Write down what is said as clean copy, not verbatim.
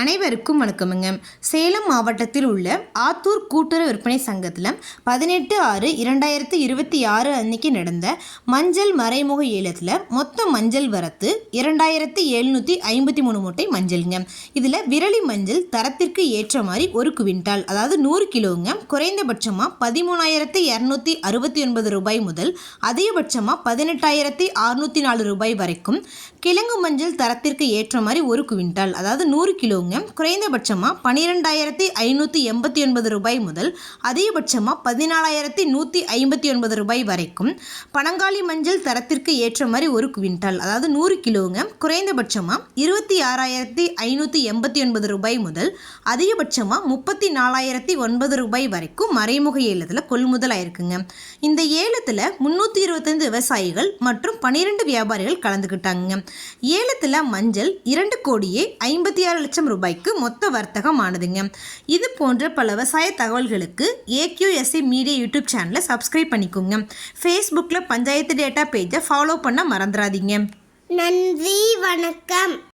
அனைவருக்கும் வணக்கமுங்க. சேலம் மாவட்டத்தில் உள்ள ஆத்தூர் கூட்டுறவு விற்பனை சங்கத்தில் 18/6/2026 அன்னைக்கு நடந்த மஞ்சள் மறைமுக ஏலத்தில் மொத்த மஞ்சள் வரத்து 2753 மூட்டை மஞ்சள்ங்க. இதில் விரலி மஞ்சள் தரத்திற்கு ஏற்ற மாதிரி 1 குவிண்டால் அதாவது 100 கிலோங்க குறைந்தபட்சமாக 13,269 ரூபாய் முதல் அதிகபட்சமாக 18,604 ரூபாய் வரைக்கும், கிழங்கு மஞ்சள் தரத்திற்கு ஏற்ற மாதிரி 1 குவிண்டால் அதாவது 100 கிலோ குறைந்தபட்சமாக 12,589 ரூபாய் முதல் அதிகபட்சமாக 14,159 ரூபாய் வரைக்கும், பனங்காளி மஞ்சள் தரத்திற்கு ஏற்ற மாதிரி 1 குவிண்டால் அதாவது 100 கிலோங்க குறைந்தபட்சமாக 26,589 ரூபாய் முதல் அதிகபட்சமாக 34,009 ரூபாய் வரைக்கும் மறைமுக ஏலத்தில் கொள்முதல் ஆயிருக்குங்க. இந்த ஏலத்தில் 325 விவசாயிகள் மற்றும் 12 வியாபாரிகள் கலந்துக்கிட்டாங்க. ஏலத்தில் மஞ்சள் 2,56,00,000 ரூபாய்க்கு மொத்த வர்த்தகம் ஆனதுங்க. இது போன்ற பல விவசாய தகவல்களுக்கு AQSA மீடியா யூடியூப் சேனலை சப்ஸ்கிரைப் பண்ணிக்கோங்க. ஃபேஸ்புக்கில் பஞ்சாயத்து டேட்டா பேஜை ஃபாலோ பண்ண மறந்துடாதீங்க. நன்றி, வணக்கம்.